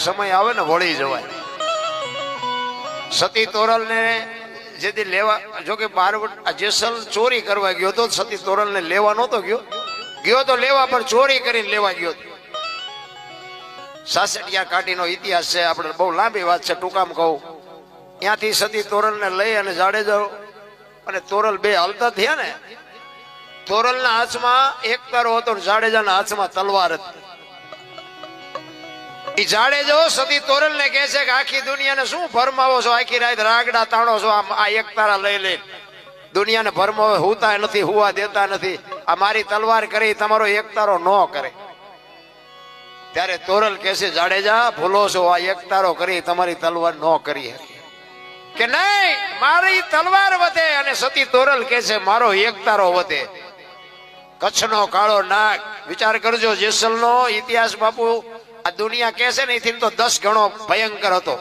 સમય આવે ને વળી જવાય. સતી તોરલ ને જેથી લેવા, જો કે જેસલ ચોરી કરવા ગયો તો સતી તોરલ ને લેવા નહોતો ગયો તો લેવા, પણ ચોરી કરીને લેવા ગયો. સાસઠિયા કાઢીનો ઇતિહાસ છે, આપણે બહુ લાંબી વાત છે, ટૂંકામાં કહું. ત્યાંથી સતી તોરલ ને લઈ અને જાડેજા અને તોરલ બે હલતા થયા ને. તોરલ ના હાથમાં એક તારો હતો, જાડેજા ના હાથમાં તલવાર હતી. જાડેજો સતી તોરલ ને કહે છે કે આખી દુનિયાને શું ભરમાવો છો, આખી રાત રાગડા તાણો છો, આ એક તારા લઈ લે. દુનિયાને ભરમાવો, હુતા નથી, હુવા દેતા નથી. આ મારી તલવાર કરી, તમારો એક તારો ન કરે. ત્યારે તોરલ કહે છે જાડેજા ભૂલો છો, આ એક તારો કરી તમારી તલવાર ન કરી કે નહીં, મારી તલવાર વધે. અને સતી તોરલ કહે છે મારો એક તારો વધે. કચ્છનો કાળો નાગ, વિચાર કરજો, જેસલ નો ઇતિહાસ બાપુ આ દુનિયા કહે છે ને એથી તો 10 ગણો ભયંકર હતો.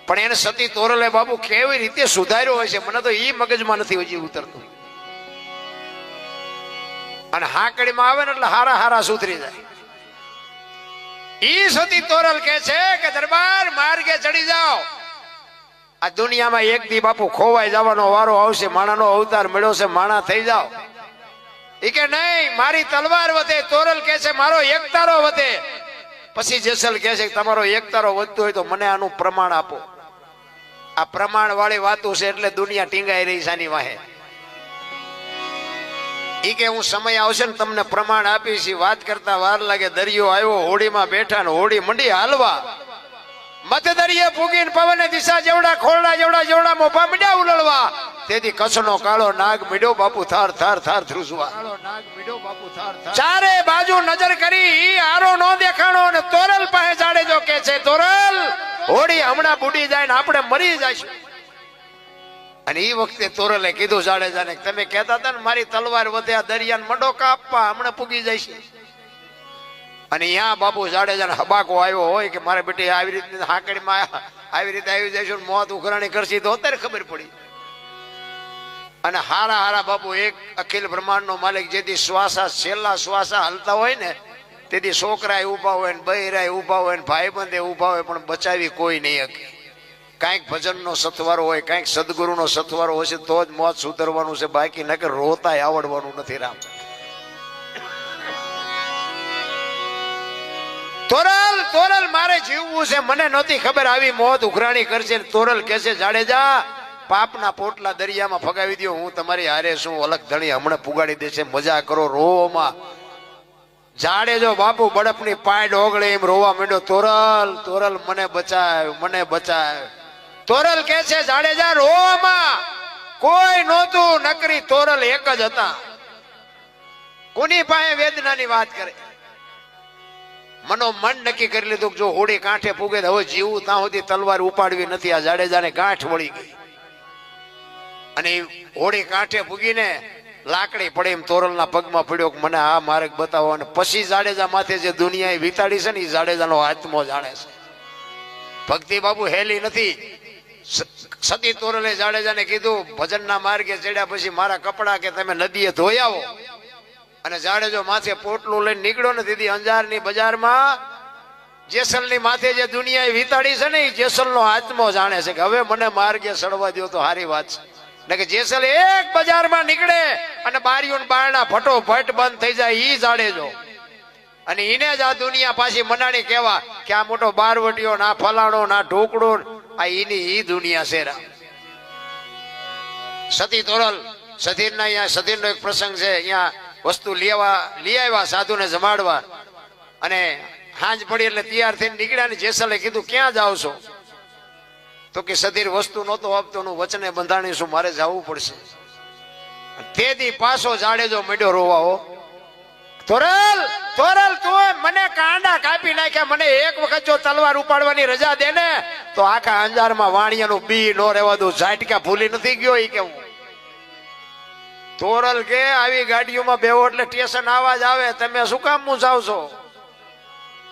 પણ એને સતી તોરલે બાપુ કેવી રીતે સુધાર્યો હોય છે, મને તો ઈ મગજમાં નથી હજી ઉતરતું. અને હાકડીમાં આવે ને એટલે હારા હારા સુધરી જાય. ઈ સતી તોરલ કહે છે કે દરબાર માર્ગે ચડી જાઓ, આ દુનિયામાં એક દી બાપુ ખોવાઈ જવાનો વારો આવશે, માણાનો અવતાર મળ્યો છે, માણા થઈ જાઓ. ઈ કે નહીં, મારી તલવાર વધે. તોરલ કહે છે મારો એક તારો વધે. પછી જેસલ કહે છે તમારો એક તારો વધતો હોય તો મને આનું પ્રમાણ આપો. આ પ્રમાણ વાળી વાતો છે એટલે દુનિયા ટીંગાઈ રહી સાની વાહે. ઈ કે હું સમય આવશે ને તમને પ્રમાણ આપીશ. વાત કરતા વાર લાગે. દરિયો આવ્યો, હોડીમાં બેઠા ને હોડી મંડી હાલવા. મત દરિયે ફૂગીને પવને દિશા જેવડા ખોરડા જેવડા મોભા મીડ્યા ઉલળવા. તેથી કચ્છનો કાળો નાગ મીડ્યો બાપુ થાર થાર થાર ધ્રુસવા. ચારે બાજુ નજર કરી, આરો નો દેખાણો. ને તોરલ પાસે જાડેજો કે છે તોરલ હોડી હમણાં બુડી જાય ને આપણે મરી જઈશું. અને એ વખતે તોરલે કીધું જાડેજાને તમે કહેતા હતા ને મારી તલવાર વધે, આ દરિયાને મંડો કાપવા, હમણાં પૂગી જાય. અને અહીંયા બાપુ જાડેજાને હબાકો આવ્યો હોય કે મારે બેટી આવી રીતે હાકડીમાં આવી રીતે આવી જઈશું, મોત ઉઘરાણી કરશી તો અત્યારે ખબર પડી. અને હારા હારા બાપુ એક અખિલ બ્રહ્માંડ નો માલિક જેથી શ્વાસા છેલ્લા શ્વાસા હલતા હોય ને તેથી છોકરાએ ઉભા હોય ને બૈરાએ ઉભા હોય ને ભાઈબંધે ઉભા હોય, પણ બચાવી કોઈ નહીં શકે. કાંઈક ભજનનો સથવારો હોય, કાંઈક સદગુરુનો સથવારો હશે તો જ મોત સુધરવાનું છે, બાકી ન કે રોતાય આવડવાનું નથી. રામ તોરલ મારે જીવવું છે, મને નહોતી ખબર આવી મોત ઉઘરાણી કરશે. તોરલ કહેશે જાડેજા પાપના પોટલા દરિયામાં ફગાવી દો, હું તમારી હારે શું, અલગ ધણી હમણાં પુગાડી દેશે, મજા કરો રોમાં. જાડેજો બાપુ બળપની પાય ડોગળે એમ રોવા માંડ્યો, તોરલ મને બચાવ, મને બચાવ. તોરલ કે છે જાડેજા રોવામાં કોઈ નહોતું, નકરી તોરલ એક જ હતા. કોની પાસે વેદનાની વાત કરે. મનો મન નક્કી કરી લીધું જો હોડી કાંઠે પૂગે હવે જીવું ત્યાં સુધી તલવાર ઉપાડવી નથી. આ જાડેજાને ગાંઠ વળી ગઈ અને હોડી કાંઠે પૂગીને લાકડી પડે એમ તોરલના પગમાં પડ્યો કે મને આ માર્ગ બતાવો. અને પછી જાડેજા માથે જે દુનિયાએ વિતાડી છે ને એ જાડેજાનો આત્મો જાણે છે. ભક્તિ બાબુ હેલી નથી. સતી તોરલે જાડેજાને કીધું ભજનના માર્ગે ચડ્યા પછી મારા કપડા કે તમે નદીએ ધોઈ આવો. અને જાડેજો માથે પોટલું લઈને નીકળ્યો ને દીદી અંજારની બજારમાં જેસલની માથે જે દુનિયાએ વિતાડી છે ને એ જેસલનો આત્મો જાણે છે કે હવે મને માર્ગે ચડવા દો તો સારી વાત છે. ને કે જેસલ એક બજારમાં નીકળે અને બારીઓ બારણા ફટોફટ બંધ થઈ જાય ઈ જાડેજો. અને એને જ આ દુનિયા પાછી મનાણી કહેવા કે આ મોટો બારવટીઓ ના ફલાણો ના ઢોકળો, આ એની ઈ દુનિયા છે. સતી તોરલ સતીરના અહીંયા સતીરનો એક પ્રસંગ છે. અહીંયા વસ્તુ લઈ આવ્યા સાધુને જમાડવા અને સાંજ પડી એટલે તૈયાર થઈને નીકળ્યા ને જેસલે કીધું ક્યાં જાવ છો? તો કે સતીર વસ્તુ નહોતો આપતો, વચને બંધાણીશું, મારે જવું પડશે. તેથી પાછો જાડેજો માંડ્યો રોવા. હો તોરલ તું મને કાંડા કાપી નાખ્યા, મને એક વખત જો તલવાર ઉપાડવાની રજા દે ને તો આખા અંજારમાં વાણિયાનું બી નો રહેવા દઉં. ઝાટકા ભૂલી નથી ગયો એ કેવું. તોરલ કે આવી ગાડીઓમાં બેહો એટલે સ્ટેશન આવાજ આવે, તમે શું કામ મૂંઝાવ છો?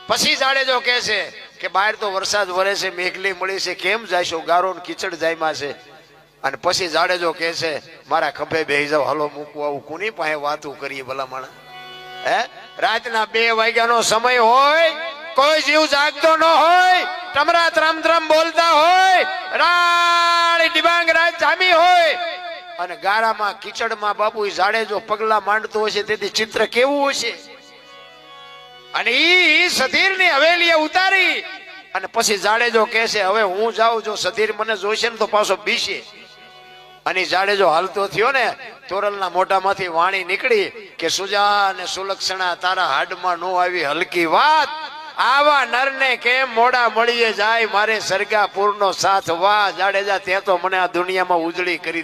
પછી જાડેજો કે છે કે બહાર તો વરસાદ વરે છે, મેઘલી મળી છે, કેમ જાયશો? ગારો કીચડ જાયમાં છે. અને પછી જાડેજો કે છે મારા ખભે બેહી જાવ, હલો મૂકવું આવું કોની પાસે વાતું કરીએ ભલા માણા? હે રાતના 2 વાગ્યાનો સમય હોય કોઈ જીવ જાગતો ન હોય, તમરા ત્રમ બોલતા હોય, રાળી ડિબાંગ રાત જામી હોય અને ગારામાં કીચડમાં બાપુ જાડેજો પગલા માંડતો હશે, તેથી ચિત્ર કેવું હશે. અને ઈ સધીરની હવેલીએ ઉતારી અને પછી જાડેજો કહેશે હવે હું જાઉં, જો સધીર મને જોઈશે ને તો પાછો બીશે. અને જાડેજો હાલતો થયો ને, તોરલના મોઢામાંથી વાણી નીકળી કે સુજા અને સુલક્ષણા તારા હાડમાં નો આવી હલકી વાત, આવા નરને કેમ મોડા મળીએ જાય, મારે સરગાપુરનો સાથ વાહ જાડેજા, તે તો મને આ દુનિયામાં ઉજળી કરી